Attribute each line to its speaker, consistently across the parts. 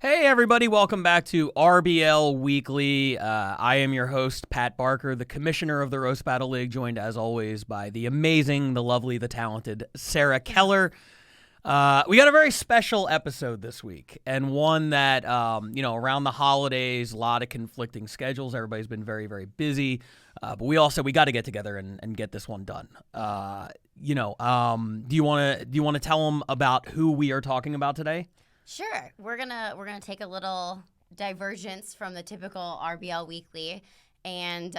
Speaker 1: Hey everybody, welcome back to RBL Weekly. I am your host, Pat Barker, the commissioner of the Roast Battle League, joined as always by the amazing, the lovely, the talented Sarah Keller. We got a very special episode this week, and one that, around the holidays, a lot of conflicting schedules. Everybody's been very, very busy, but we got to get together and get this one done. Do you want to tell them about who we are talking about today?
Speaker 2: Sure. We're gonna take a little divergence from the typical RBL Weekly and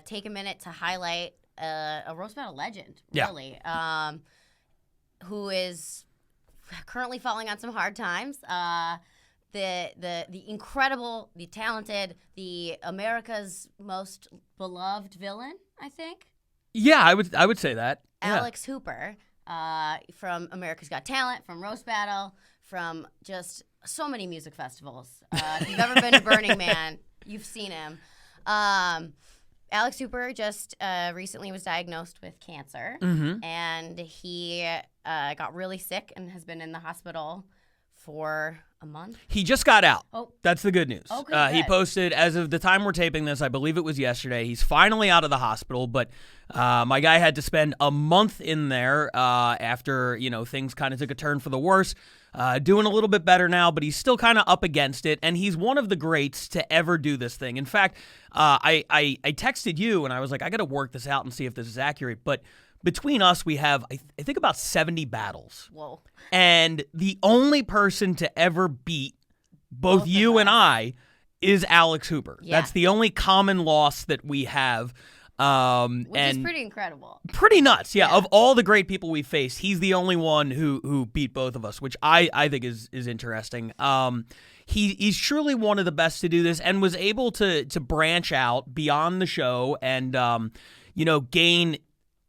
Speaker 2: take a minute to highlight a roast battle legend, really, who is currently falling on some hard times. The incredible, the talented, the America's most beloved villain, I think.
Speaker 1: Yeah, I would say that.
Speaker 2: Alex Hooper, from America's Got Talent, from Roast Battle, from just so many music festivals. If you've ever been to Burning Man, you've seen him. Alex Hooper just recently was diagnosed with cancer, and he got really sick and has been in the hospital for a month.
Speaker 1: He just got out.
Speaker 2: Oh.
Speaker 1: That's the good news.
Speaker 2: Oh, good.
Speaker 1: He posted, as of the time we're taping this, I believe it was yesterday, he's finally out of the hospital, but my guy had to spend a month in there after, things kind of took a turn for the worse. Doing a little bit better now, but he's still kind of up against it, and he's one of the greats to ever do this thing. In fact, I texted you, and I was like, I got to work this out and see if this is accurate, but between us, we have, I think, about 70 battles.
Speaker 2: Whoa.
Speaker 1: And the only person to ever beat both you and I is Alex Hooper.
Speaker 2: Yeah.
Speaker 1: That's the only common loss that we have.
Speaker 2: Which is pretty incredible.
Speaker 1: Pretty nuts, yeah. Of all the great people we faced, he's the only one who beat both of us, which I think is interesting. He's truly one of the best to do this and was able to branch out beyond the show and, gain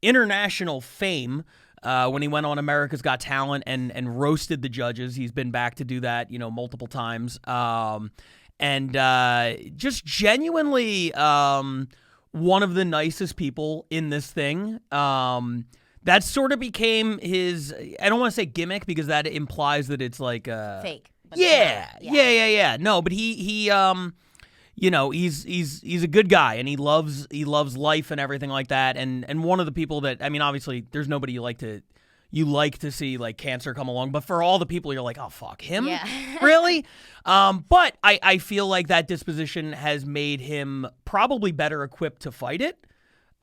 Speaker 1: international fame when he went on America's Got Talent and roasted the judges. He's been back to do that, multiple times. And just genuinely one of the nicest people in this thing. That sort of became his, I don't want to say gimmick because that implies that it's like
Speaker 2: fake.
Speaker 1: Yeah. No, but he he's a good guy and he loves life and everything like that. And one of the people that, I mean, obviously there's nobody you like to see like cancer come along, but for all the people you're like, oh fuck him, really? But I feel like that disposition has made him probably better equipped to fight it.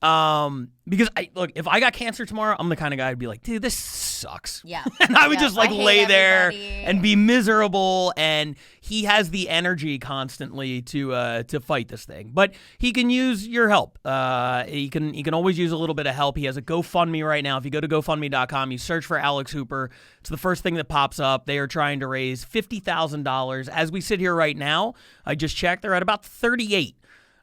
Speaker 1: Because if I got cancer tomorrow, I'm the kind of guy who'd be like, dude, this sucks.
Speaker 2: Yeah.
Speaker 1: And I would just lay there
Speaker 2: everybody
Speaker 1: and be miserable. And he has the energy constantly to fight this thing. But he can use your help. He can always use a little bit of help. He has a GoFundMe right now. If you go to GoFundMe.com, you search for Alex Hooper. It's the first thing that pops up. They are trying to raise $50,000. As we sit here right now, I just checked, they're at about 38.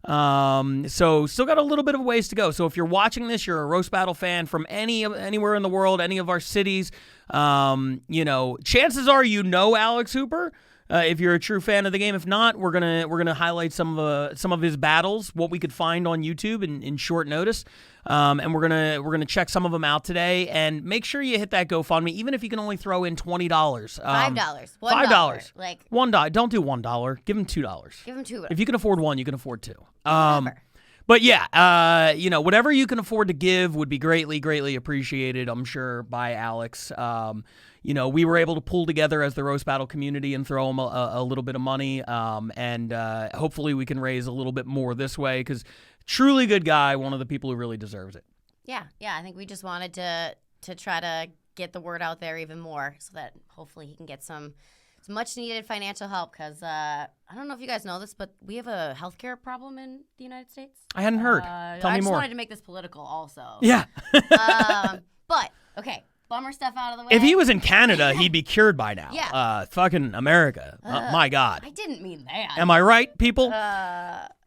Speaker 1: So still got a little bit of ways to go. So if you're watching this, you're a Roast Battle fan from anywhere in the world, any of our cities, chances are Alex Hooper. If you're a true fan of the game. If not, we're gonna highlight some of his battles, what we could find on YouTube in short notice. And we're gonna check some of them out today. And make sure you hit that GoFundMe, even if you can only throw in $20.
Speaker 2: $5.
Speaker 1: $5.
Speaker 2: Like
Speaker 1: $1. Don't do $1. Give him $2.
Speaker 2: Give him $2.
Speaker 1: If you can afford one, you can afford two.
Speaker 2: Whatever.
Speaker 1: But yeah, whatever you can afford to give would be greatly, greatly appreciated, I'm sure, by Alex. We were able to pull together as the Roast Battle community and throw him a little bit of money. And hopefully we can raise a little bit more this way because truly good guy, one of the people who really deserves it.
Speaker 2: Yeah. I think we just wanted to try to get the word out there even more so that hopefully he can get some much needed financial help because I don't know if you guys know this, but we have a healthcare problem in the United States.
Speaker 1: I hadn't heard. Tell me more.
Speaker 2: I just wanted to make this political also.
Speaker 1: Yeah.
Speaker 2: But, okay, bummer stuff out of the way.
Speaker 1: If he was in Canada, he'd be cured by now.
Speaker 2: Yeah.
Speaker 1: Fucking America. My God.
Speaker 2: I didn't mean that.
Speaker 1: Am I right, people?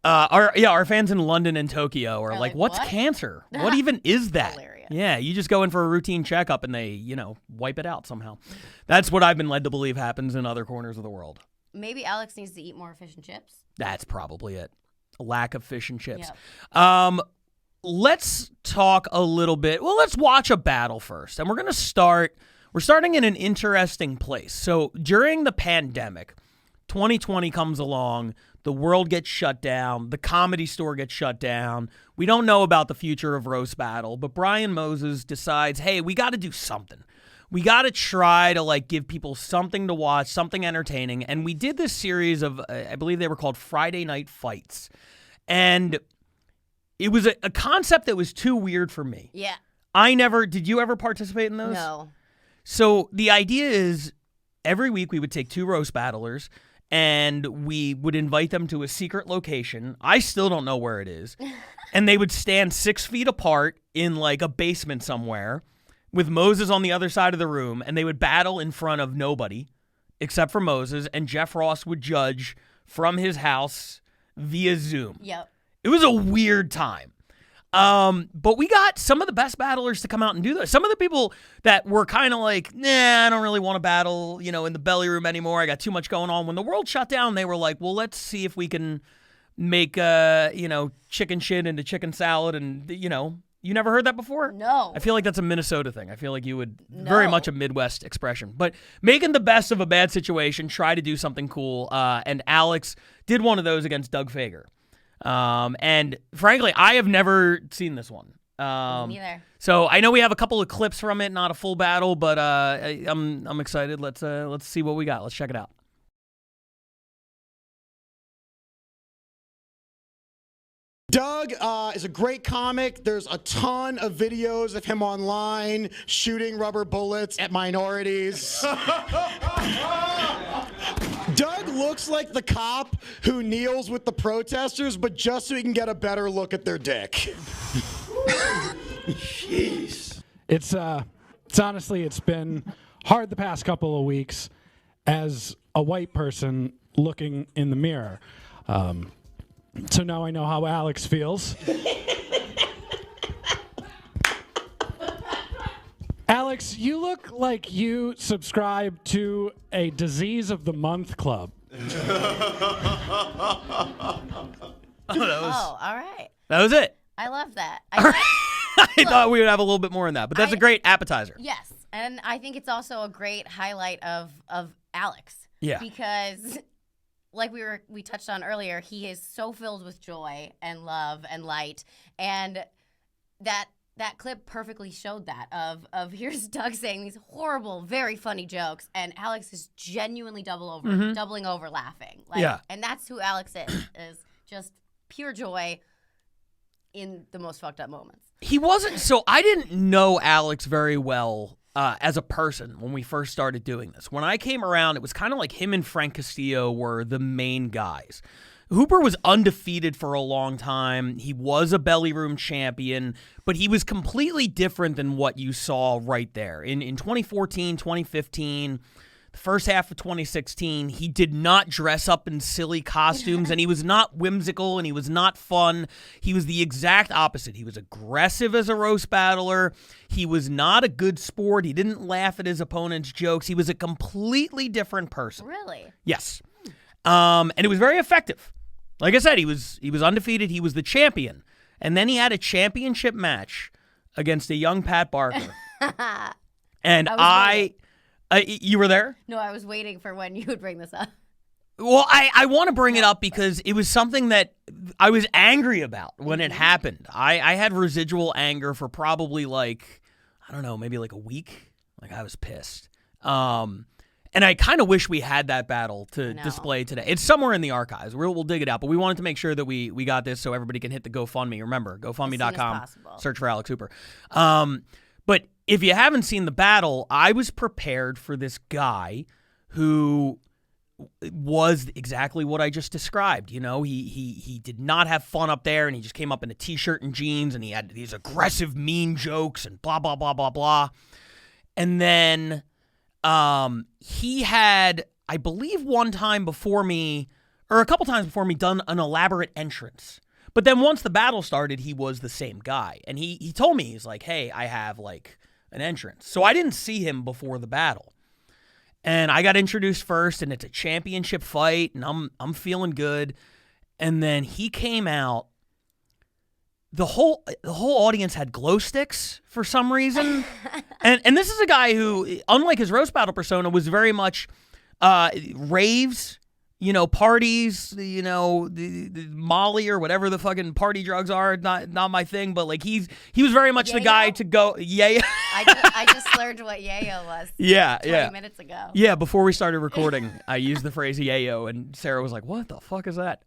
Speaker 1: Our fans in London and Tokyo are like, what's
Speaker 2: what?
Speaker 1: cancer? What even is that?
Speaker 2: Hilarious.
Speaker 1: Yeah, you just go in for a routine checkup and they, wipe it out somehow. That's what I've been led to believe happens in other corners of the world.
Speaker 2: Maybe Alex needs to eat more fish and chips.
Speaker 1: That's probably it. A lack of fish and chips.
Speaker 2: Yep.
Speaker 1: Let's talk a little bit. Well, let's watch a battle first. And we're starting in an interesting place. So during the pandemic, 2020 comes along, the world gets shut down, the Comedy Store gets shut down. We don't know about the future of Roast Battle, but Brian Moses decides, hey, we got to do something. We got to try to like give people something to watch, something entertaining. And we did this series of, I believe they were called Friday Night Fights. And it was a concept that was too weird for me.
Speaker 2: Yeah.
Speaker 1: Did you ever participate in those?
Speaker 2: No.
Speaker 1: So the idea is every week we would take 2 roast battlers and we would invite them to a secret location. I still don't know where it is. And they would stand 6 feet apart in like a basement somewhere with Moses on the other side of the room, and they would battle in front of nobody except for Moses, and Jeff Ross would judge from his house via Zoom.
Speaker 2: Yep.
Speaker 1: It was a weird time. But we got some of the best battlers to come out and do this. Some of the people that were kind of like, nah, I don't really want to battle, in the belly room anymore. I got too much going on. When the world shut down, they were like, well, let's see if we can make, chicken shit into chicken salad. And, you never heard that before?
Speaker 2: No.
Speaker 1: I feel like that's a Minnesota thing. I feel like you would very much a Midwest expression. But making the best of a bad situation, try to do something cool. And Alex did one of those against Doug Fager. And frankly, I have never seen this one.
Speaker 2: Me neither.
Speaker 1: So I know we have a couple of clips from it, not a full battle, but I'm excited. Let's see what we got. Let's check it out.
Speaker 3: Doug is a great comic. There's a ton of videos of him online shooting rubber bullets at minorities. Doug looks like the cop who kneels with the protesters, but just so he can get a better look at their dick. Jeez.
Speaker 4: It's honestly, it's been hard the past couple of weeks as a white person looking in the mirror. So now I know how Alex feels. Alex, you look like you subscribe to a Disease of the Month club.
Speaker 2: All right.
Speaker 1: That was it.
Speaker 2: I love that.
Speaker 1: I thought we would have a little bit more in that, but that's a great appetizer.
Speaker 2: Yes, and I think it's also a great highlight of Alex.
Speaker 1: Yeah.
Speaker 2: Because, like we touched on earlier, he is so filled with joy and love and light, and that clip perfectly showed that of here's Doug saying these horrible, very funny jokes, and Alex is genuinely doubling over laughing.
Speaker 1: Yeah.
Speaker 2: And that's who Alex is just pure joy in the most fucked up moments.
Speaker 1: He wasn't, so I didn't know Alex very well as a person when we first started doing this. When I came around, it was kind of like him and Frank Castillo were the main guys. Hooper was undefeated for a long time. He was a belly room champion, but he was completely different than what you saw right there. In 2014, 2015, the first half of 2016, he did not dress up in silly costumes, and he was not whimsical, and he was not fun. He was the exact opposite. He was aggressive as a roast battler. He was not a good sport. He didn't laugh at his opponent's jokes. He was a completely different person.
Speaker 2: Really?
Speaker 1: Yes. And it was very effective. Like I said, he was undefeated. He was the champion. And then he had a championship match against a young Pat Barker. And you were there?
Speaker 2: No, I was waiting for when you would bring this up.
Speaker 1: Well, I want to bring it up because it was something that I was angry about when it happened. I had residual anger for probably maybe like a week. Like I was pissed. And I kind of wish we had that battle to display today. It's somewhere in the archives. We'll dig it out. But we wanted to make sure that we got this so everybody can hit the GoFundMe. Remember, GoFundMe.com. Search for Alex Hooper. But if you haven't seen the battle, I was prepared for this guy who was exactly what I just described. You know, he did not have fun up there, and he just came up in a T-shirt and jeans, and he had these aggressive, mean jokes and blah, blah, blah, blah, blah. And then he had, I believe one time before me, or a couple times before me, done an elaborate entrance. But then once the battle started, he was the same guy. And he told me, he's like, hey, I have like an entrance. So I didn't see him before the battle. And I got introduced first, and it's a championship fight, and I'm feeling good. And then he came out. The whole audience had glow sticks for some reason. and this is a guy who, unlike his roast battle persona, was very much raves parties, the Molly or whatever the fucking party drugs are, not my thing. But like he was very much the guy to go. Yeah.
Speaker 2: I just learned what yayo was.
Speaker 1: Yeah,
Speaker 2: 20 minutes ago.
Speaker 1: Yeah, before we started recording, I used the phrase yayo, and Sarah was like, "What the fuck is that?"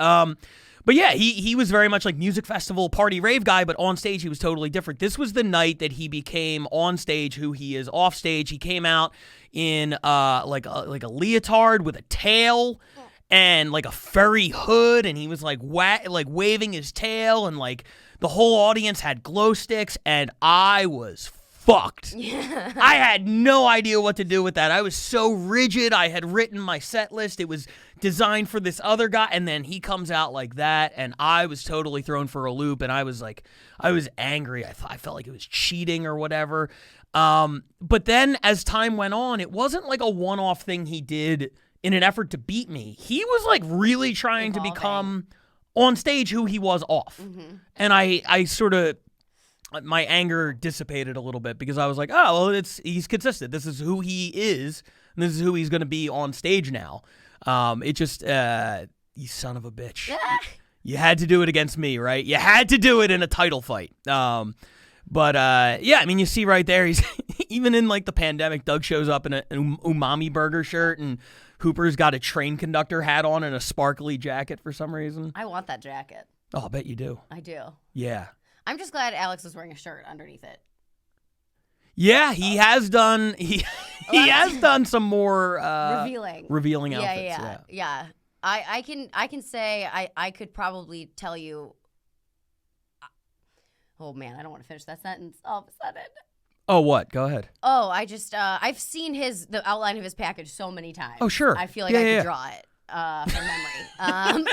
Speaker 1: But yeah, he was very much like music festival party rave guy, but on stage he was totally different. This was the night that he became on stage who he is off stage. He came out in like a leotard with a tail and like a furry hood, and he was like waving his tail, and like the whole audience had glow sticks, and I was fucked. Yeah. I had no idea what to do with that. I was so rigid. I had written my set list. It was designed for this other guy, and then he comes out like that, and I was totally thrown for a loop, and I was angry. I felt like it was cheating or whatever. But then as time went on, it wasn't like a one-off thing he did in an effort to beat me. He was like really trying to become on stage who he was off. Mm-hmm. And I sort of, my anger dissipated a little bit because I was like, oh, well, he's consistent. This is who he is, and this is who he's going to be on stage now. It just, you son of a bitch. You had to do it against me, right? You had to do it in a title fight. But yeah, I mean, you see right there, he's even in like the pandemic, Doug shows up in an umami burger shirt, and Hooper's got a train conductor hat on and a sparkly jacket for some reason.
Speaker 2: I want that jacket.
Speaker 1: Oh, I bet you do.
Speaker 2: I do.
Speaker 1: Yeah.
Speaker 2: I'm just glad Alex was wearing a shirt underneath it.
Speaker 1: Yeah, he has done. He has done some more revealing outfits.
Speaker 2: Yeah. I can say I could probably tell you. Oh man, I don't want to finish that sentence all of a sudden.
Speaker 1: Oh, what? Go ahead.
Speaker 2: Oh, I just I've seen the outline of his package so many times.
Speaker 1: Oh, sure.
Speaker 2: I feel like I could draw it from memory.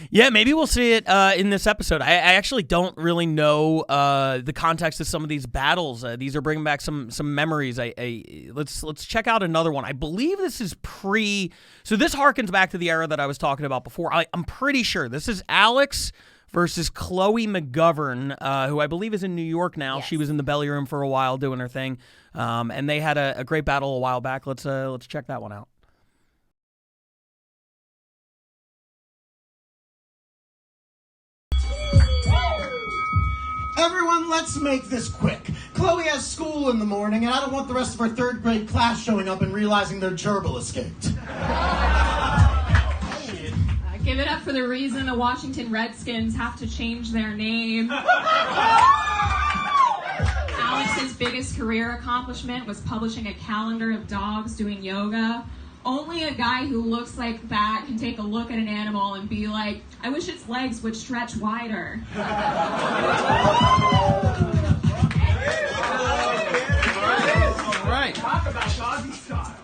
Speaker 1: Yeah, maybe we'll see it in this episode. I actually don't really know the context of some of these battles. These are bringing back some memories. Let's check out another one. I believe this is so this harkens back to the era that I was talking about before. I'm pretty sure this is Alex versus Chloe McGovern, who I believe is in New York now. Yes. She was in the belly room for a while doing her thing, and they had a great battle a while back. Let's check that one out.
Speaker 3: Everyone, let's make this quick. Chloe has school in the morning, and I don't want the rest of her third grade class showing up and realizing their gerbil escaped.
Speaker 5: Give it up for the reason the Washington Redskins have to change their name. Alex's biggest career accomplishment was publishing a calendar of dogs doing yoga. Only a guy who looks like that can take a look at an animal and be like, I wish its legs would stretch wider.
Speaker 3: All right. Talk about doggy style.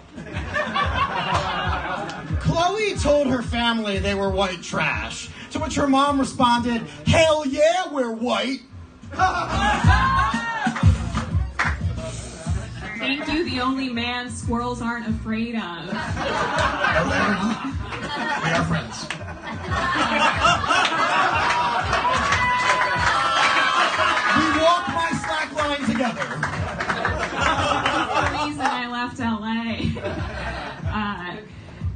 Speaker 3: Chloe told her family they were white trash, to which her mom responded, hell yeah, we're white.
Speaker 5: Thank you, the only man squirrels aren't afraid of.
Speaker 3: We are friends. We walk my slack line together.
Speaker 5: The reason I left LA.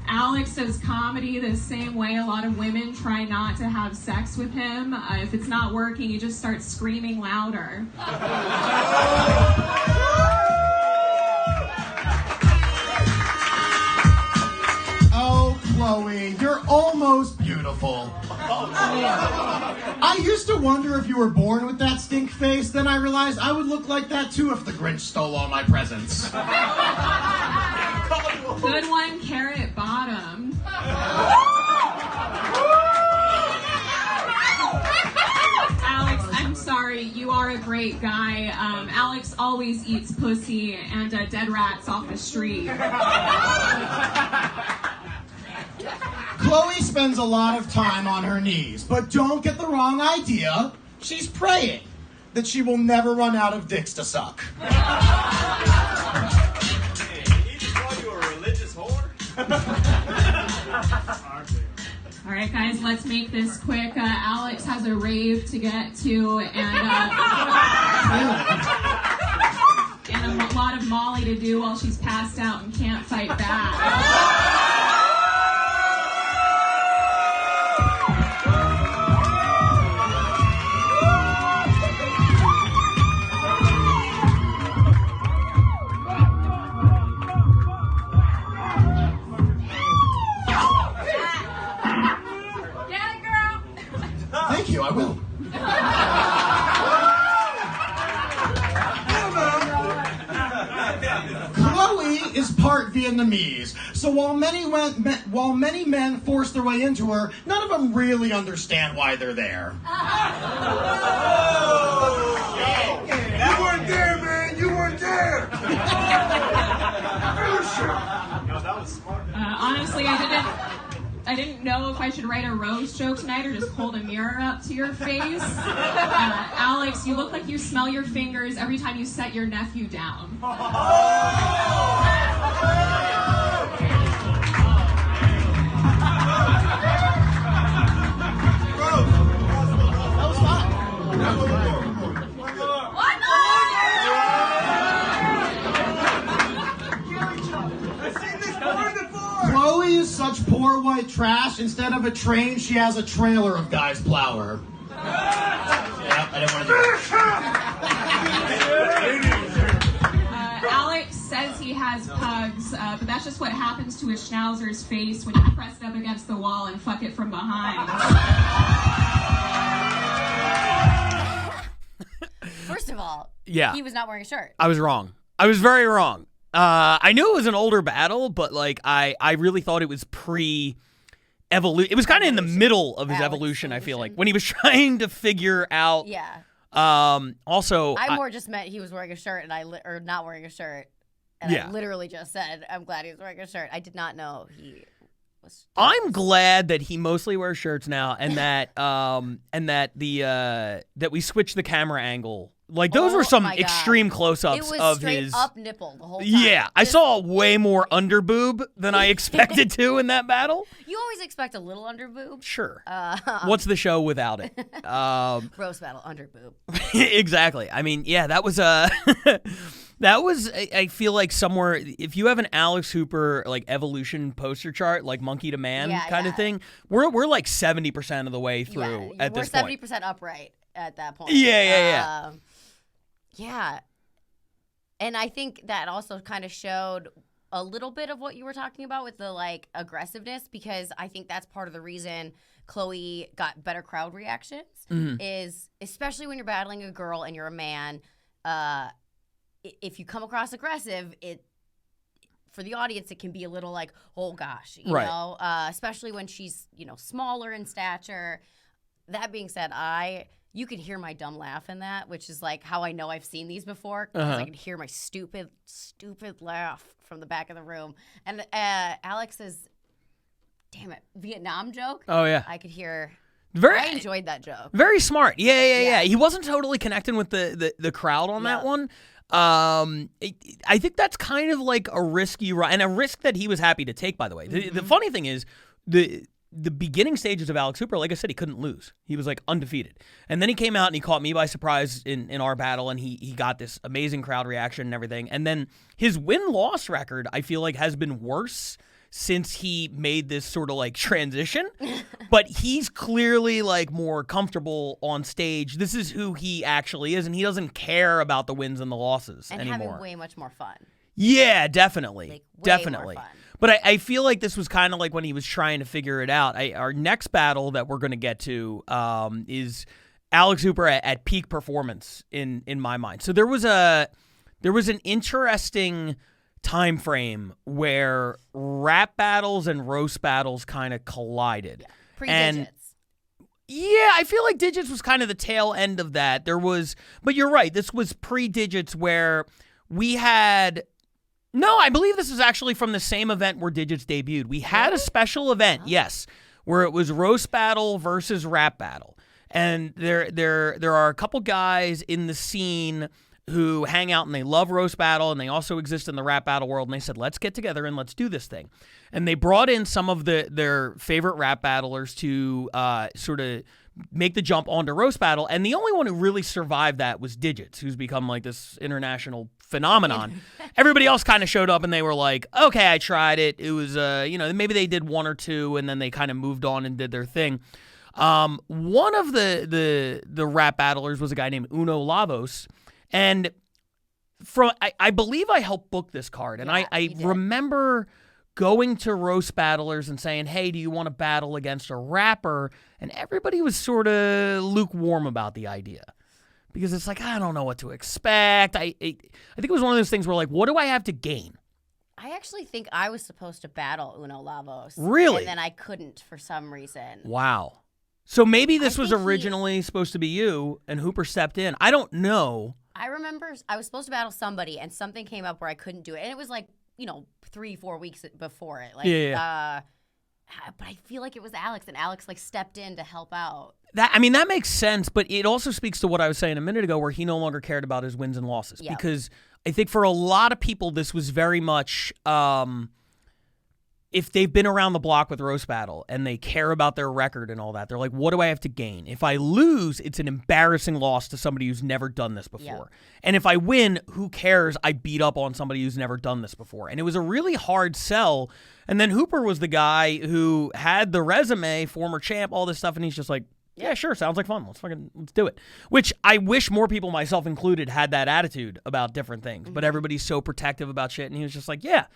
Speaker 5: Alex does comedy the same way a lot of women try not to have sex with him. If it's not working, he just starts screaming louder.
Speaker 3: Oh, Chloe, you're almost beautiful. I used to wonder if you were born with that stink face. Then I realized I would look like that too if the Grinch stole all my presents.
Speaker 5: Good one, carrot bottom. Alex, I'm sorry, you are a great guy. Alex always eats pussy and dead rats off the street.
Speaker 3: Chloe spends a lot of time on her knees, but don't get the wrong idea. She's praying that she will never run out of dicks to suck.
Speaker 5: All right, guys, let's make this quick. Alex has a rave to get to, and a lot of Molly to do while she's passed out and can't fight back.
Speaker 3: part Vietnamese. So while many men force their way into her, none of them really understand why they're there.
Speaker 6: You weren't there, man. You weren't there. That was smart.
Speaker 5: Honestly, I didn't know if I should write a roast joke tonight or just hold a mirror up to your face. Alex, you look like you smell your fingers every time you set your nephew down.
Speaker 3: Chloe is such poor white trash. Instead of a train, she has a trailer of guys plow her. Yep, I didn't want to do that.
Speaker 5: Alex says he has pugs, but that's just what happens to a schnauzer's face when you press it up against the wall and fuck it from behind.
Speaker 2: First of all,
Speaker 1: Yeah.
Speaker 2: he was not wearing a shirt.
Speaker 1: I was wrong. I was very wrong. I knew it was an older battle, but like I really thought it was pre-evolution. It was kind of in the middle of his evolution, I feel like, when he was trying to figure out.
Speaker 2: Yeah.
Speaker 1: Also,
Speaker 2: I more just meant he was wearing a shirt and or not wearing a shirt. And
Speaker 1: Yeah.
Speaker 2: I literally just said, I'm glad he was wearing a shirt. I did not know he was.
Speaker 1: I'm glad that he mostly wears shirts now, and that that we switched the camera angle. Like those were some
Speaker 2: my God.
Speaker 1: extreme
Speaker 2: It
Speaker 1: close-ups
Speaker 2: was
Speaker 1: of
Speaker 2: straight
Speaker 1: his
Speaker 2: up nipple the whole time.
Speaker 1: Yeah, I
Speaker 2: Just-
Speaker 1: saw way more under boob than I expected to in that battle.
Speaker 2: You always expect a little under boob.
Speaker 1: Sure. What's the show without it?
Speaker 2: Roast battle under boob.
Speaker 1: Exactly. I mean, yeah, that was that was I feel like somewhere if you have an Alex Hooper like evolution poster chart, like monkey to man kind of thing, we're like 70% of the way through at this point.
Speaker 2: We're 70% upright at that point.
Speaker 1: Yeah.
Speaker 2: Yeah. And I think that also kind of showed a little bit of what you were talking about with the like aggressiveness, because I think that's part of the reason Chloe got better crowd reactions is especially when you're battling a girl and you're a man. If you come across aggressive, for the audience, it can be a little like, oh gosh, you know, especially when she's, smaller in stature. That being said, you can hear my dumb laugh in that, which is like how I know I've seen these before. 'Cause I can hear my stupid laugh from the back of the room. And Alex's, damn it, Vietnam joke.
Speaker 1: Oh yeah.
Speaker 2: I could hear.
Speaker 1: Very
Speaker 2: I enjoyed that joke.
Speaker 1: Very smart. Yeah. He wasn't totally connecting with the crowd on that one. I think that's kind of like a risky ride, and a risk that he was happy to take, by the way. The funny thing is, the beginning stages of Alex Hooper, like I said, he couldn't lose. He was like undefeated. And then he came out and he caught me by surprise in our battle, and he got this amazing crowd reaction and everything. And then his win-loss record, I feel like, has been worse since he made this sort of like transition. But he's clearly like more comfortable on stage. This is who he actually is, and he doesn't care about the wins and the losses
Speaker 2: and
Speaker 1: anymore.
Speaker 2: having way much more fun.
Speaker 1: Yeah, definitely.
Speaker 2: Like, way
Speaker 1: Definitely.
Speaker 2: more fun.
Speaker 1: But I feel like this was kind of like when he was trying to figure it out. Our next battle that we're going to get to is Alex Hooper at peak performance in my mind. So there was an interesting time frame where rap battles and roast battles kind of collided.
Speaker 2: Yeah. Pre-digits.
Speaker 1: Yeah, I feel like Digits was kind of the tail end of that. But you're right. This was pre-Digits where we had. No, I believe this is actually from the same event where Digits debuted. We had a special event, yes, where it was roast battle versus rap battle. And there are a couple guys in the scene who hang out and they love roast battle, and they also exist in the rap battle world, and they said, let's get together and let's do this thing. And they brought in some of their favorite rap battlers to sort of make the jump onto roast battle, and the only one who really survived that was Digits, who's become like this international phenomenon. Everybody else kind of showed up and they were like, okay, I tried it. It was, maybe they did one or two and then they kind of moved on and did their thing. One of the rap battlers was a guy named Uno Lavos, and I believe I helped book this card, and I remember going to roast battlers and saying, hey, do you want to battle against a rapper? And everybody was sort of lukewarm about the idea. Because it's like, I don't know what to expect. I think it was one of those things where, like, what do I have to gain?
Speaker 2: I actually think I was supposed to battle Uno Lavos.
Speaker 1: Really?
Speaker 2: And then I couldn't for some reason.
Speaker 1: Wow. So maybe this was originally supposed to be you, and Hooper stepped in. I don't know.
Speaker 2: I remember I was supposed to battle somebody, and something came up where I couldn't do it. And it was like, 3-4 weeks before it. Like,
Speaker 1: Yeah.
Speaker 2: But I feel like it was Alex, and Alex like stepped in to help out.
Speaker 1: That makes sense, but it also speaks to what I was saying a minute ago, where he no longer cared about his wins and losses.
Speaker 2: Yep.
Speaker 1: Because I think for a lot of people, this was very much if they've been around the block with Roast Battle and they care about their record and all that, they're like, what do I have to gain? If I lose, it's an embarrassing loss to somebody who's never done this before.
Speaker 2: Yep.
Speaker 1: And if I win, who cares? I beat up on somebody who's never done this before. And it was a really hard sell. And then Hooper was the guy who had the resume, former champ, all this stuff, and he's just like, yeah, sure, sounds like fun. Let's do it. Which I wish more people, myself included, had that attitude about different things. But everybody's so protective about shit, and he was just like, yeah,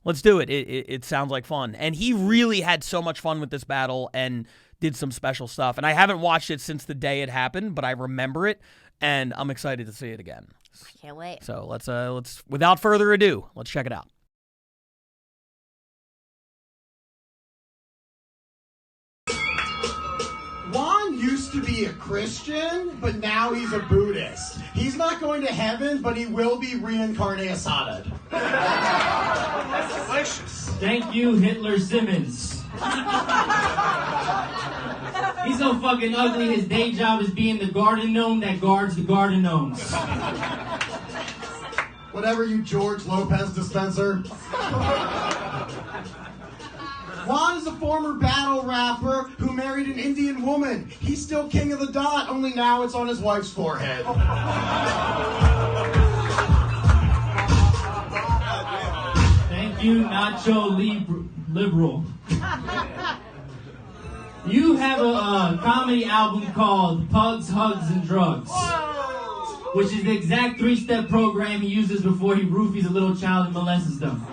Speaker 1: let's do it. It sounds like fun. And he really had so much fun with this battle and did some special stuff. And I haven't watched it since the day it happened, but I remember it, and I'm excited to see it again.
Speaker 2: Can't wait.
Speaker 1: So let's without further ado, let's check it out.
Speaker 3: Juan used to be a Christian, but now he's a Buddhist. He's not going to heaven, but he will be reincarnated.
Speaker 6: That's delicious.
Speaker 7: Thank you, Hitler Simmons. He's so fucking ugly, his day job is being the garden gnome that guards the garden gnomes.
Speaker 3: Whatever, you George Lopez dispenser. Juan is a former battle rapper who married an Indian woman. He's still king of the dot, only now it's on his wife's forehead.
Speaker 7: Thank you, Nacho Liberal. You have a comedy album called Pugs, Hugs, and Drugs, which is the exact 3-step program he uses before he roofies a little child and molests them.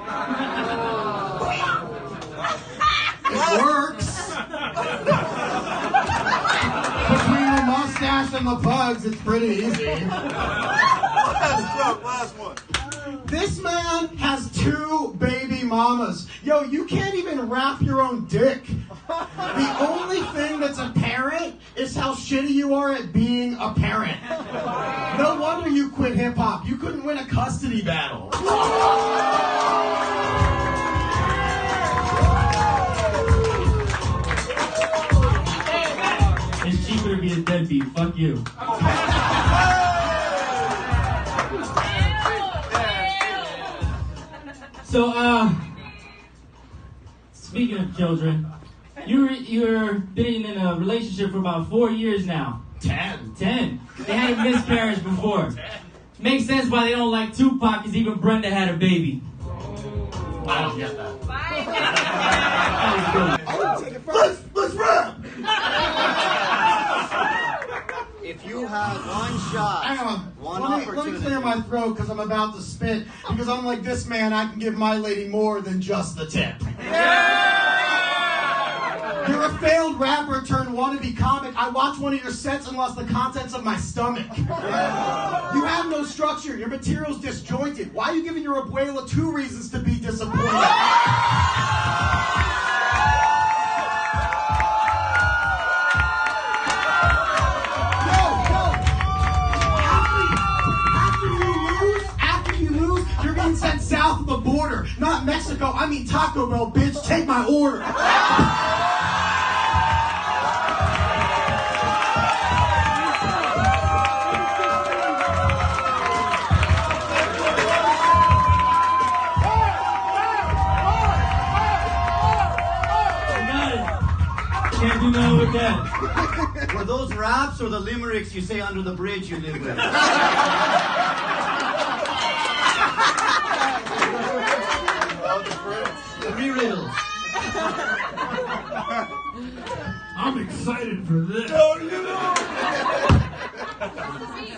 Speaker 3: It works. Between the mustache and the pugs, it's pretty easy.
Speaker 6: Last one.
Speaker 3: This man has 2 baby mamas. Yo, you can't even wrap your own dick. The only thing that's apparent is how shitty you are at being a parent. No wonder you quit hip-hop. You couldn't win a custody battle.
Speaker 7: It's cheaper to be a deadbeat. Fuck you. So, speaking of children, you're been in a relationship for about 4 years now.
Speaker 3: 10.
Speaker 7: They had a miscarriage before. Makes sense why they don't like Tupac, because even Brenda had a baby.
Speaker 3: I don't get that.
Speaker 6: Let's rap.
Speaker 8: If you had one shot,
Speaker 3: Hang on.
Speaker 8: one
Speaker 3: Let me
Speaker 8: opportunity.
Speaker 3: clear my throat because I'm about to spit. Because unlike this man, I can give my lady more than just the tip. You're a failed rapper turned wannabe comic. I watched one of your sets and lost the contents of my stomach. You have no structure. Your material's disjointed. Why are you giving your abuela 2 reasons to be disappointed? After you lose, you're getting sent south of the border. Not Mexico, I mean Taco Bell, bitch. Take my order.
Speaker 7: Can't do nothing with that.
Speaker 8: Were those raps or the limericks you say under the bridge you live with? Three riddles.
Speaker 7: I'm excited for this.
Speaker 6: Oh, you know.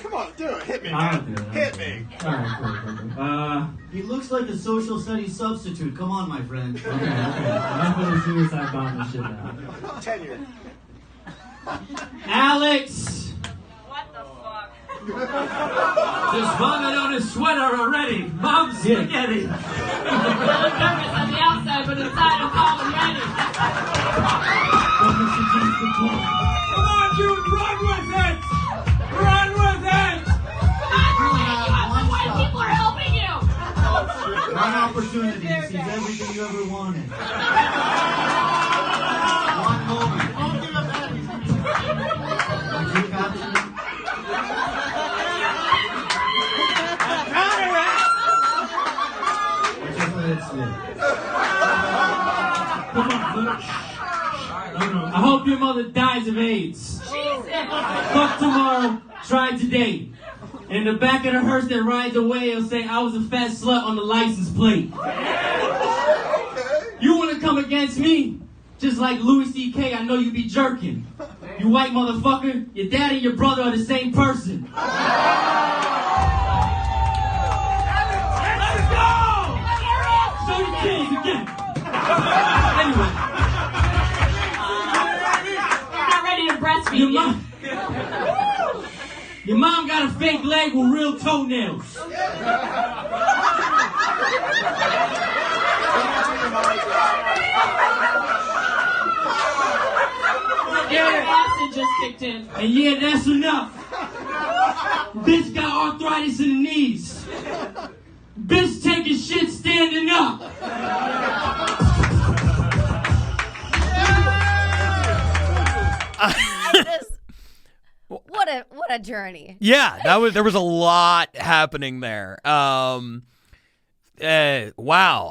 Speaker 6: Come on, do it. Hit me,
Speaker 7: I'll
Speaker 6: man.
Speaker 7: do it.
Speaker 6: Hit me.
Speaker 7: Alright, cool.
Speaker 8: He looks like a social studies substitute. Come on, my friend.
Speaker 7: Okay. Enough of the suicide bomber shit now.
Speaker 6: Tenure.
Speaker 7: Alex!
Speaker 9: What the fuck?
Speaker 7: Just vomit on his sweater already. Mom's spaghetti.
Speaker 5: I'm nervous on the outside, but inside I'm calling ready.
Speaker 6: Come on, dude, run with it! Run with it!
Speaker 5: Why people are helping you?
Speaker 8: One opportunity to seize everything you ever wanted. One moment. Would you capture it? Or just let it slip?
Speaker 7: Come on, look. I hope your mother dies of AIDS. Fuck tomorrow, try today. And in the back of the hearse that rides away, it'll say, I was a fat slut on the license plate. You want to come against me? Just like Louis C.K., I know you be jerking. You white motherfucker, your dad and your brother are the same person.
Speaker 6: Let's go!
Speaker 7: Show your kids again. Anyway.
Speaker 5: I'm not ready to breastfeed you.
Speaker 7: Your mom got a fake leg with real toenails.
Speaker 5: Your acid just kicked in.
Speaker 7: And yeah, that's enough. Bitch got arthritis in the knees. Bitch taking shit standing up.
Speaker 2: What a journey.
Speaker 1: Yeah, there was a lot happening there. Wow,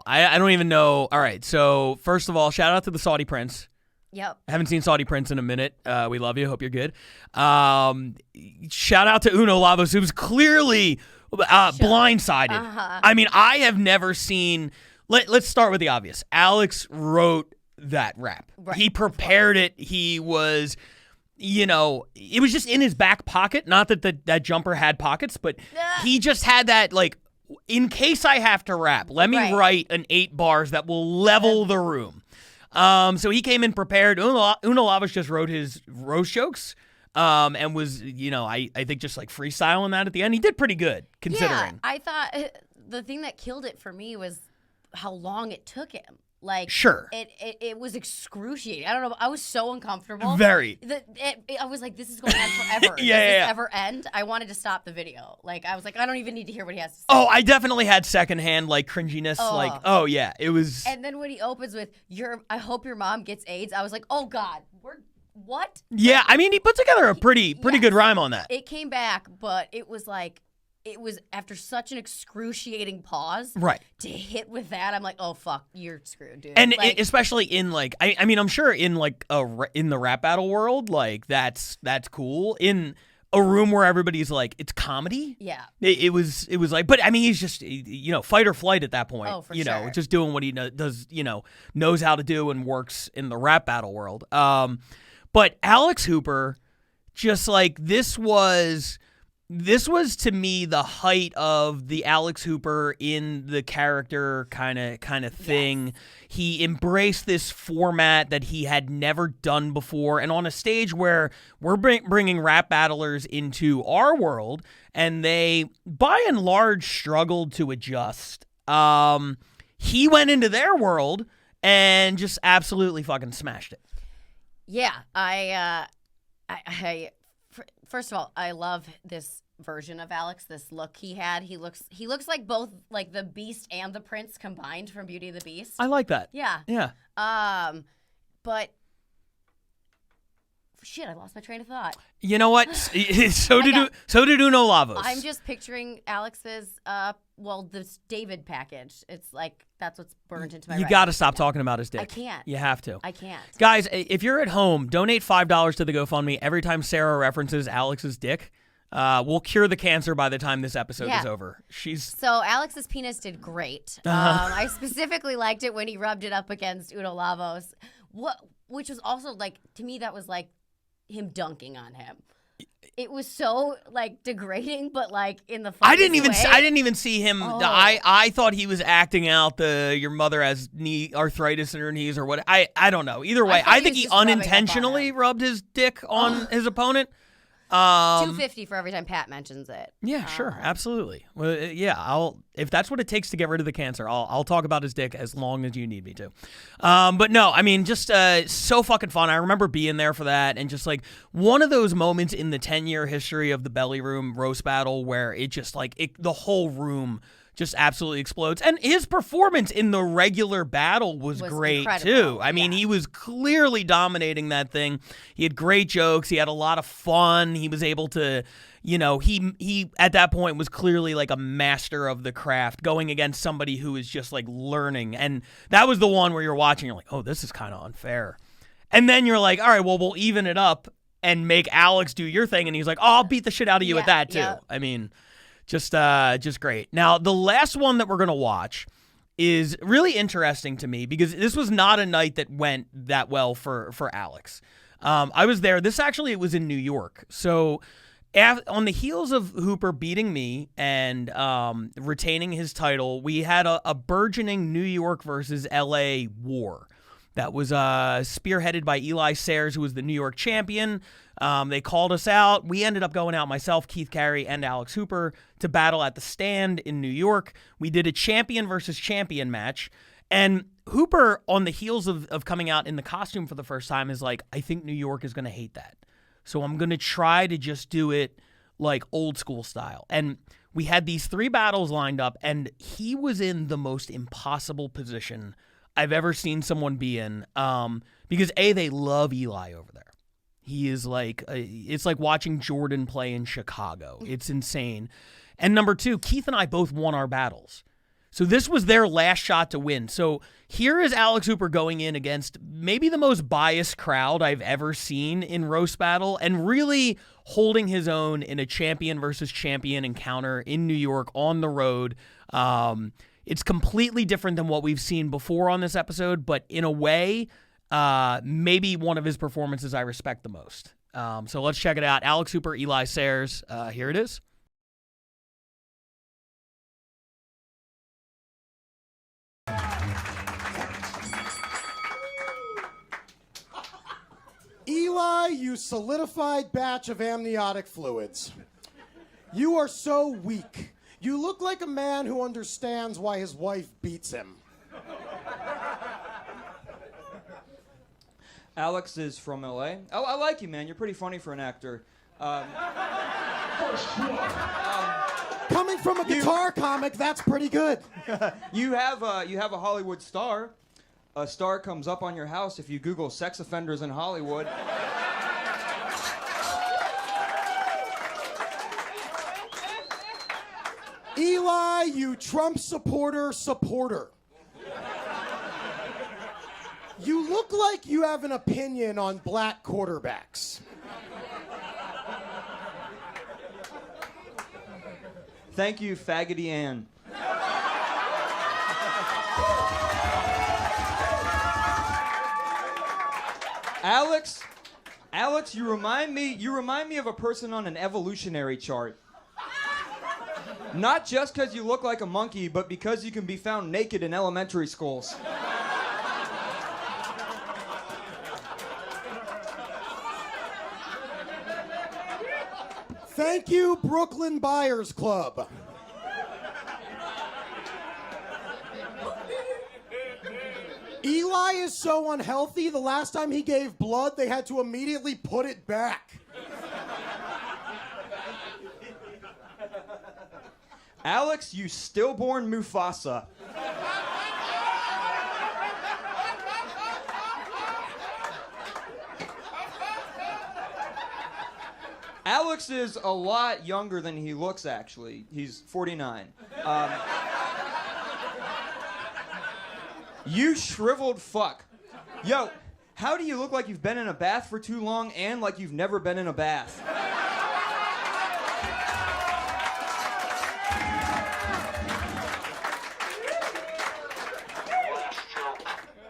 Speaker 1: I don't even know. All right, so first of all, shout out to the Saudi Prince.
Speaker 2: Yep.
Speaker 1: I haven't seen Saudi Prince in a minute. We love you. Hope you're good. Shout out to Uno Lavos, who was clearly blindsided. I mean, I have never seen. Let's start with the obvious. Alex wrote that rap.
Speaker 2: Right.
Speaker 1: He prepared it. He was. It was just in his back pocket. Not that that jumper had pockets, but he just had that, like, in case I have to rap, let me write an 8 bars that will level the room. So he came in prepared. Uno Lavos just wrote his roast jokes and was, I think just like freestyling that at the end. He did pretty good, considering.
Speaker 2: Yeah, I thought the thing that killed it for me was how long it took him. Like,
Speaker 1: sure,
Speaker 2: it was excruciating. I don't know. I was so uncomfortable.
Speaker 1: Very.
Speaker 2: I was like, this is going on forever. Does this ever end? I wanted to stop the video. Like, I was like, I don't even need to hear what he has to say.
Speaker 1: Oh, I definitely had secondhand, like, cringiness. Like, oh, yeah, it was.
Speaker 2: And then when he opens with, I hope your mom gets AIDS, I was like, oh, God, what?
Speaker 1: Yeah, I mean, he put together a pretty good rhyme on that.
Speaker 2: It came back, but it was like, it was after such an excruciating pause,
Speaker 1: right?
Speaker 2: To hit with that, I'm like, oh fuck, you're screwed, dude.
Speaker 1: And especially in like, I mean, I'm sure in like in the rap battle world, like that's cool. In a room where everybody's like, it's comedy.
Speaker 2: Yeah,
Speaker 1: it was like, but I mean, he's just fight or flight at that point.
Speaker 2: Oh, for sure.
Speaker 1: Just doing what he does, knows how to do and works in the rap battle world. But Alex Hooper, just like this was to me the height of the Alex Hooper in the character kind of thing. Yes. He embraced this format that he had never done before, and on a stage where we're bringing rap battlers into our world, and they, by and large, struggled to adjust. He went into their world and just absolutely fucking smashed it.
Speaker 2: Yeah, I first of all, I love this version of Alex, this look he had. He looks like both like the Beast and the Prince combined from Beauty and the Beast.
Speaker 1: I like that.
Speaker 2: Yeah.
Speaker 1: Yeah.
Speaker 2: But shit, I lost my train of thought.
Speaker 1: You know what? So did Uno Lavos.
Speaker 2: I'm just picturing Alex's this David package. It's like that's what's burned into my
Speaker 1: You got to stop talking about his dick.
Speaker 2: I can't.
Speaker 1: You have to.
Speaker 2: I can't.
Speaker 1: Guys, if you're at home, donate $5 to the GoFundMe every time Sarah references Alex's dick. We'll cure the cancer by the time this episode is over.
Speaker 2: So Alex's penis did great. I specifically liked it when he rubbed it up against Uno Lavos, which was also like, to me, that was like him dunking on him. It was so like degrading, but like in the
Speaker 1: I didn't even see him. Oh. I thought he was acting out your mother has knee arthritis in her knees or what. I don't know. Either way, I think he unintentionally rubbed his dick on his opponent.
Speaker 2: $250 for every time Pat mentions it.
Speaker 1: Yeah, sure, absolutely. Well, yeah, if that's what it takes to get rid of the cancer, I'll talk about his dick as long as you need me to. But no, I mean, just so fucking fun. I remember being there for that, and just like one of those moments in the 10-year history of the Belly Room roast battle where it just like the whole room just absolutely explodes. And his performance in the regular battle was great
Speaker 2: incredible.
Speaker 1: too. I mean, he was clearly dominating that thing. He had great jokes. He had a lot of fun. He was able to, he at that point was clearly like a master of the craft going against somebody who is just like learning. And that was the one where you're watching, you're like, oh, this is kind of unfair. And then you're like, all right, well, we'll even it up and make Alex do your thing. And he's like, oh, I'll beat the shit out of you at that too. Yeah. I mean, just great. Now, the last one that we're going to watch is really interesting to me because this was not a night that went that well for Alex. I was there. It was in New York. So on the heels of Hooper beating me and retaining his title, we had a burgeoning New York versus LA war that was spearheaded by Eli Sayers, who was the New York champion. They called us out. We ended up going out, myself, Keith Carey, and Alex Hooper, to battle at the Stand in New York. We did a champion versus champion match. And Hooper, on the heels of coming out in the costume for the first time, is like, I think New York is going to hate that. So I'm going to try to just do it like old school style. And we had these 3 battles lined up, and he was in the most impossible position I've ever seen someone be in, because they love Eli over there. He is like, it's like watching Jordan play in Chicago. It's insane. And number 2, Keith and I both won our battles. So this was their last shot to win. So here is Alex Hooper going in against maybe the most biased crowd I've ever seen in roast battle and really holding his own in a champion versus champion encounter in New York on the road. It's completely different than what we've seen before on this episode, but in a way, maybe one of his performances I respect the most. So let's check it out. Alex Hooper, Eli Sayers. Here it is.
Speaker 3: Eli, you solidified batch of amniotic fluids. You are so weak. You look like a man who understands why his wife beats him.
Speaker 9: Alex is from LA. I like you, man. You're pretty funny for an actor.
Speaker 3: Coming from a guitar comic, that's pretty good.
Speaker 9: You have a Hollywood star. A star comes up on your house if you Google sex offenders in Hollywood.
Speaker 3: Eli, you Trump supporter. You look like you have an opinion on black quarterbacks.
Speaker 9: Thank you, Faggoty Ann. Alex, you remind me of a person on an evolutionary chart. Not just because you look like a monkey, but because you can be found naked in elementary schools.
Speaker 3: Thank you, Brooklyn Buyers Club. Eli is so unhealthy, the last time he gave blood, they had to immediately put it back.
Speaker 9: Alex, you stillborn Mufasa. Alex is a lot younger than he looks, actually. He's 49. You shriveled fuck. Yo, how do you look like you've been in a bath for too long and like you've never been in a bath?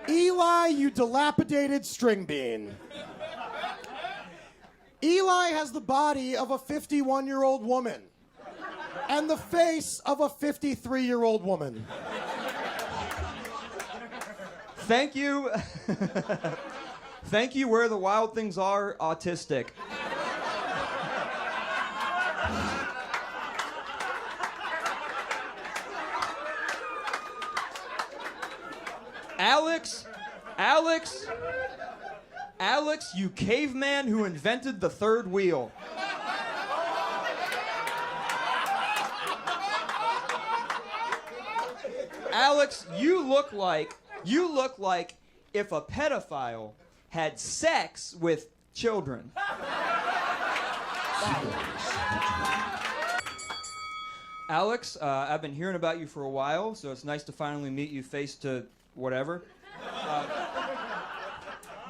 Speaker 3: Eli, you dilapidated string bean. Eli has the body of a 51-year-old woman and the face of a 53-year-old woman.
Speaker 9: Thank you. Thank you, Where the Wild Things Are, autistic. Alex, you caveman who invented the third wheel. Alex, you look like if a pedophile had sex with children. Alex, I've been hearing about you for a while, so it's nice to finally meet you face to whatever.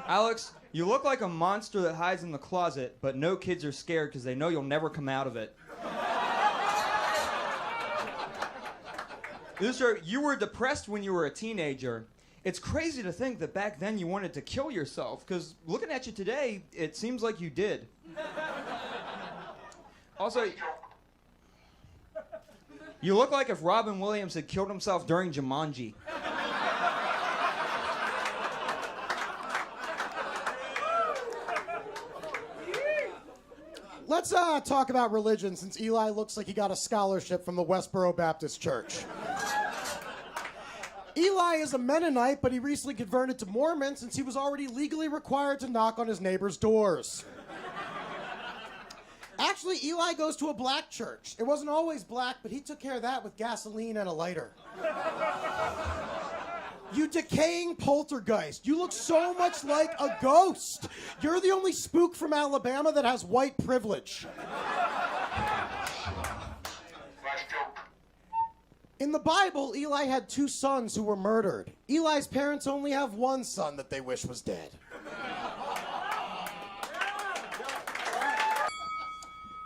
Speaker 9: Alex, you look like a monster that hides in the closet, but no kids are scared because they know you'll never come out of it. You were depressed when you were a teenager. It's crazy to think that back then you wanted to kill yourself, because looking at you today, it seems like you did. Also, you look like if Robin Williams had killed himself during Jumanji.
Speaker 10: Let's talk about religion, since Eli looks like he got a scholarship from the Westboro Baptist Church. Eli is a Mennonite, but he recently converted to Mormon since he was already legally required to knock on his neighbor's doors. Actually, Eli goes to a black church. It wasn't always black, but he took care of that with gasoline and a lighter. You decaying poltergeist. You look so much like a ghost. You're the only spook from Alabama that has white privilege. In the Bible, Eli had 2 sons who were murdered. Eli's parents only have 1 son that they wish was dead.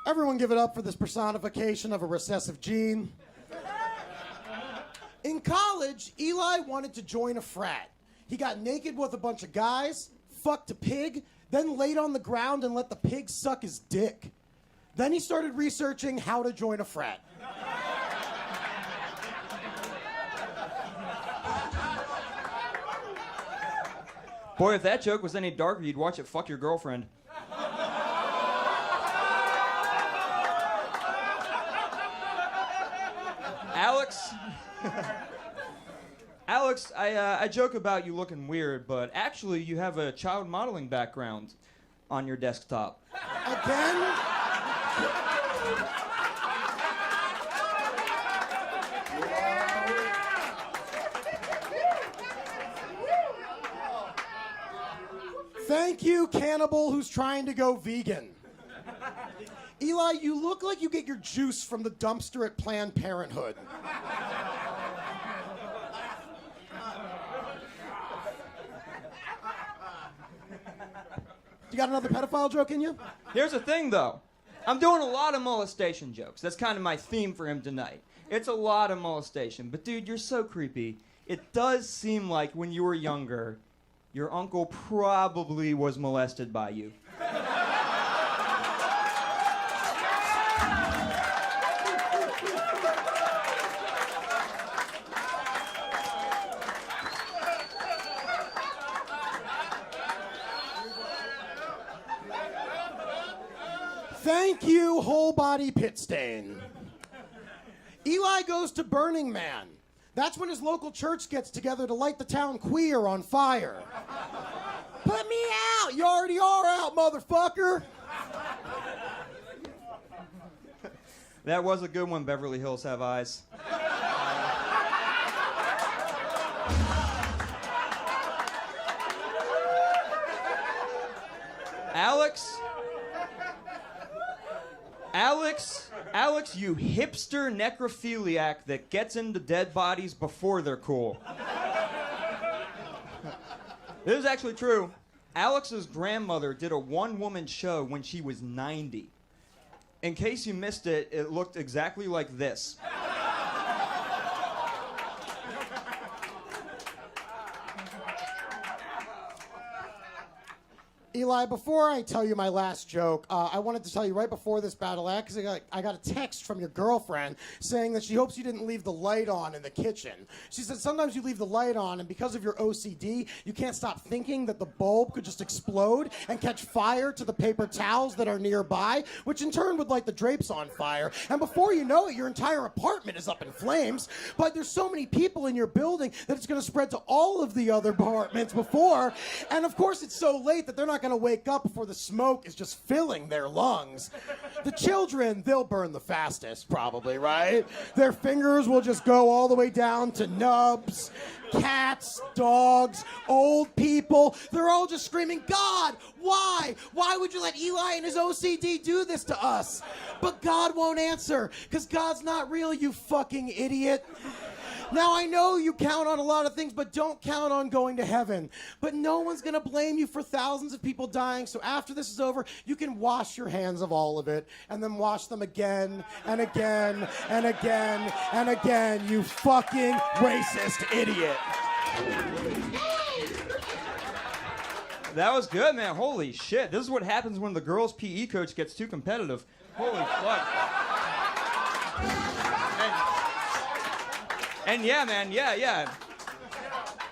Speaker 10: Everyone give it up for this personification of a recessive gene. In college, Eli wanted to join a frat. He got naked with a bunch of guys, fucked a pig, then laid on the ground and let the pig suck his dick. Then he started researching how to join a frat.
Speaker 9: Boy, if that joke was any darker, you'd watch it Fuck Your Girlfriend. Alex, I joke about you looking weird, but actually you have a child modeling background on your desktop.
Speaker 10: Again? Thank you, cannibal who's trying to go vegan. Eli, you look like you get your juice from the dumpster at Planned Parenthood. You got another pedophile joke in you?
Speaker 9: Here's the thing, though. I'm doing a lot of molestation jokes. That's kind of my theme for him tonight. It's a lot of molestation. But, dude, you're so creepy. It does seem like when you were younger, your uncle probably was molested by you.
Speaker 10: Thank you, whole body pit stain. Eli goes to Burning Man. That's when his local church gets together to light the town queer on fire. Put me out! You already are out, motherfucker!
Speaker 9: That was a good one, Beverly Hills Have Eyes. Alex, you hipster necrophiliac that gets into dead bodies before they're cool. This is actually true. Alex's grandmother did a one-woman show when she was 90. In case you missed it, it looked exactly like this.
Speaker 10: Eli, before I tell you my last joke, I wanted to tell you right before this battle act, because I got a text from your girlfriend saying that she hopes you didn't leave the light on in the kitchen. She said sometimes you leave the light on, and because of your OCD, you can't stop thinking that the bulb could just explode and catch fire to the paper towels that are nearby, which in turn would light the drapes on fire. And before you know it, your entire apartment is up in flames. But there's so many people in your building that it's going to spread to all of the other apartments before. And of course, it's so late that they're not going to wake up before the smoke is just filling their lungs. The children, they'll burn the fastest, probably, right? Their fingers will just go all the way down to nubs. Cats, dogs, old people, they're all just screaming, God, why? Why would you let Eli and his OCD do this to us? But God won't answer, because God's not real, you fucking idiot. Now, I know you count on a lot of things, but don't count on going to heaven. But no one's going to blame you for thousands of people dying, so after this is over, you can wash your hands of all of it, and then wash them again, and again, and again, and again, you fucking racist idiot.
Speaker 9: That was good, man. Holy shit. This is what happens when the girls' PE coach gets too competitive. Holy fuck. And yeah, man, yeah.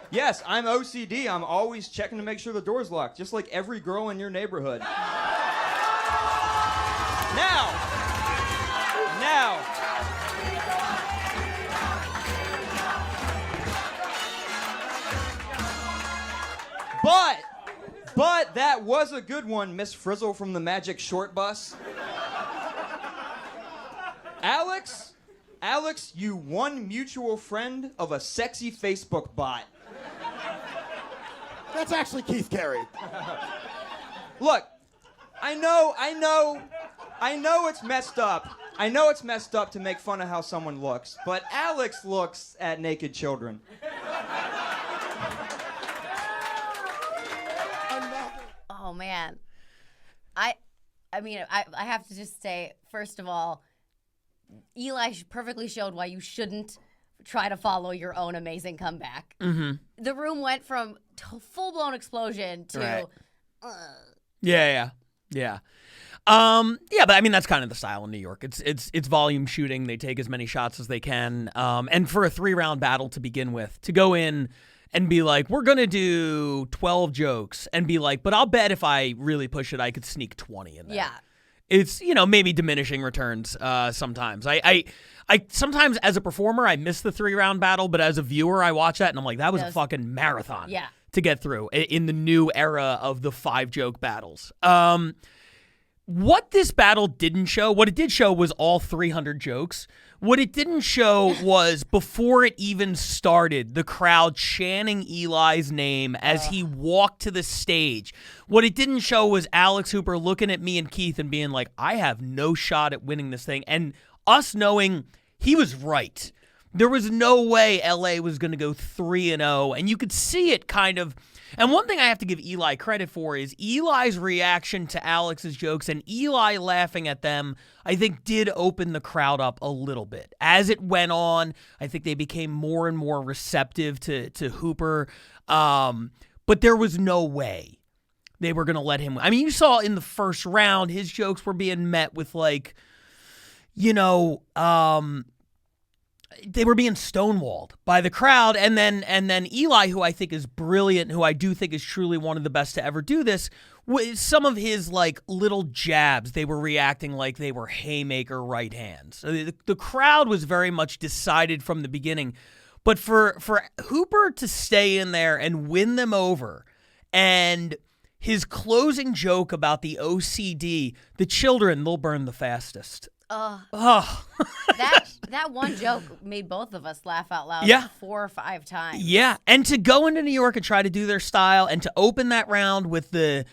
Speaker 9: Yes, I'm OCD. I'm always checking to make sure the door's locked, just like every girl in your neighborhood. Now. But that was a good one, Miss Frizzle from the Magic Short Bus. Alex, you one mutual friend of a sexy Facebook bot.
Speaker 10: That's actually Keith Carey.
Speaker 9: Look, I know it's messed up. I know it's messed up to make fun of how someone looks, but Alex looks at naked children.
Speaker 2: Oh, man. I mean, I have to just say, first of all, Eli perfectly showed why you shouldn't try to follow your own amazing comeback.
Speaker 1: Mm-hmm.
Speaker 2: The room went from full-blown explosion to...
Speaker 1: Right. Yeah. But I mean, that's kind of the style in New York. It's volume shooting. They take as many shots as they can. And for a 3-round battle to begin with, to go in and be like, we're going to do 12 jokes, and be like, but I'll bet if I really push it, I could sneak 20 in there.
Speaker 2: Yeah.
Speaker 1: It's, maybe diminishing returns sometimes. I sometimes as a performer, I miss the 3-round battle, but as a viewer, I watch that and I'm like, that was a fucking marathon to get through in the new era of the 5-joke battles. What this battle didn't show, what it did show was all 300 jokes. What it didn't show was, before it even started, the crowd chanting Eli's name as he walked to the stage. What it didn't show was Alex Hooper looking at me and Keith and being like, I have no shot at winning this thing. And us knowing he was right. There was no way LA was going to go 3-0. And you could see it kind of. And one thing I have to give Eli credit for is Eli's reaction to Alex's jokes, and Eli laughing at them, I think did open the crowd up a little bit. As it went on, I think they became more and more receptive to Hooper. But there was no way they were going to let him. I mean, you saw in the first round, his jokes were being met with they were being stonewalled by the crowd. And then Eli, who I think is brilliant, who I do think is truly one of the best to ever do this, with some of his little jabs, they were reacting like they were haymaker right hands. The crowd was very much decided from the beginning. But for Hooper to stay in there and win them over, and his closing joke about the OCD, the children, they'll burn the fastest.
Speaker 2: That one joke made both of us laugh out loud 4 or 5 times.
Speaker 1: Yeah, and to go into New York and try to do their style, and to open that round with the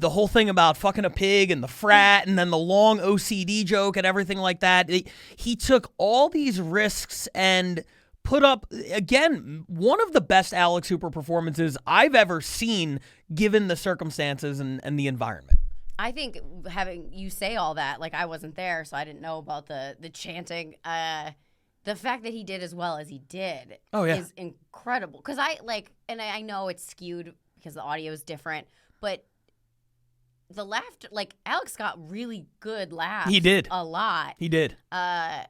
Speaker 1: whole thing about fucking a pig and the frat, and then the long OCD joke and everything like that. He took all these risks and put up, again, one of the best Alex Hooper performances I've ever seen, given the circumstances and the environment.
Speaker 2: I think having you say all that, I wasn't there, so I didn't know about the chanting. The fact that he did as well as he did is incredible. Because I know it's skewed because the audio is different, but the laughter, like Alex got really good laughs.
Speaker 1: He did.
Speaker 2: A lot.
Speaker 1: He did.
Speaker 2: I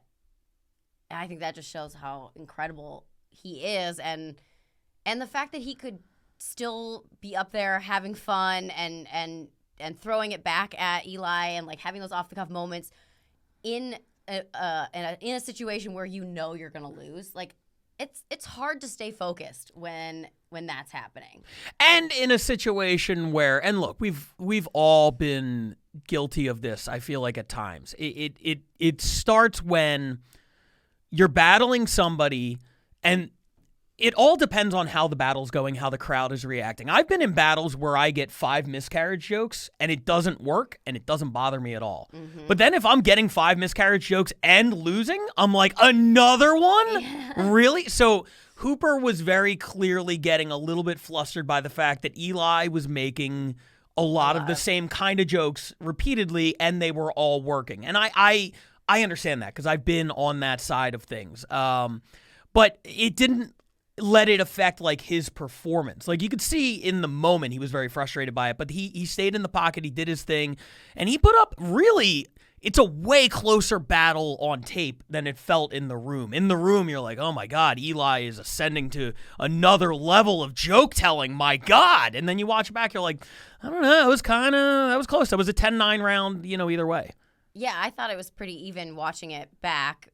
Speaker 2: think that just shows how incredible he is, and the fact that he could still be up there having fun and throwing it back at Eli and like having those off the cuff moments in a situation where you know you're gonna lose. Like it's hard to stay focused when that's happening.
Speaker 1: And in a situation where, and look, we've all been guilty of this. I feel like at times it starts when you're battling somebody, and it all depends on how the battle's going, how the crowd is reacting. I've been in battles where I get 5 miscarriage jokes and it doesn't work and it doesn't bother me at all. Mm-hmm. But then if I'm getting 5 miscarriage jokes and losing, I'm like, another one? Yeah. Really? So Hooper was very clearly getting a little bit flustered by the fact that Eli was making a lot of the same kind of jokes repeatedly and they were all working. And I understand that because I've been on that side of things. But it didn't let it affect like his performance. Like you could see in the moment he was very frustrated by it, but he stayed in the pocket, he did his thing, and he put up really, it's a way closer battle on tape than it felt in the room. In the room, you're like, oh my God, Eli is ascending to another level of joke telling, my God. And then you watch it back, you're like, I don't know, that was close. That was a 10-9 round, either way.
Speaker 2: Yeah, I thought it was pretty even watching it back.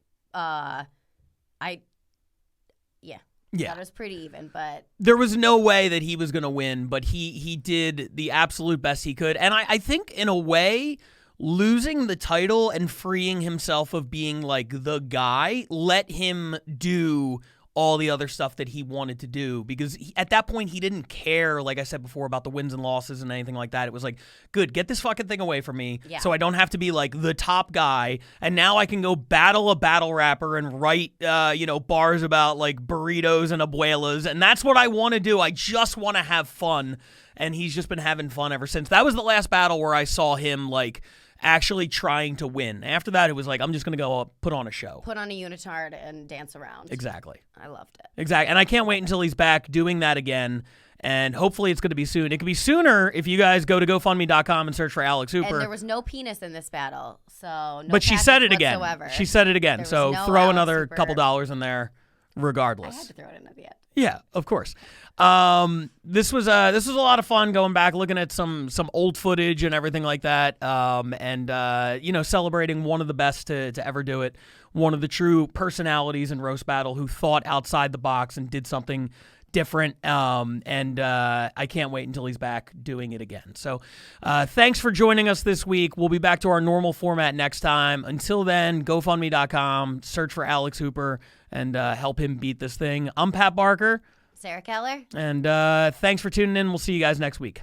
Speaker 2: Yeah, that was pretty even, but
Speaker 1: there was no way that he was going to win, but he did the absolute best he could. And I think in a way, losing the title and freeing himself of being like the guy let him do all the other stuff that he wanted to do, because at that point he didn't care, like I said before, about the wins and losses and anything like that. It was like, good, get this fucking thing away from me so I don't have to be like the top guy, and now I can go battle a battle rapper and write bars about like burritos and abuelas, and that's what I want to do. I just want to have fun, and he's just been having fun ever since. That was the last battle where I saw him like actually trying to win. After that, it was like, I'm just going to go put on a show.
Speaker 2: Put on a unitard and dance around.
Speaker 1: Exactly.
Speaker 2: I loved it.
Speaker 1: Exactly. And I can't wait until he's back doing that again. And hopefully it's going to be soon. It could be sooner if you guys go to GoFundMe.com and search for Alex Hooper.
Speaker 2: And there was no penis in this battle, so no.
Speaker 1: But she said it again.
Speaker 2: Whatsoever.
Speaker 1: She said it again. So
Speaker 2: no
Speaker 1: throw
Speaker 2: Alex
Speaker 1: another
Speaker 2: Hooper.
Speaker 1: couple dollars in there regardless.
Speaker 2: I had to throw it in at the end.
Speaker 1: Yeah, of course. This was a lot of fun going back, looking at some old footage and everything like that, and celebrating one of the best to ever do it, one of the true personalities in roast battle who thought outside the box and did something different, and I can't wait until he's back doing it again. So thanks for joining us this week. We'll be back to our normal format next time. Until then, GoFundMe.com, search for Alex Hooper, and help him beat this thing. I'm Pat Barker.
Speaker 2: Sarah Keller.
Speaker 1: And thanks for tuning in. We'll see you guys next week.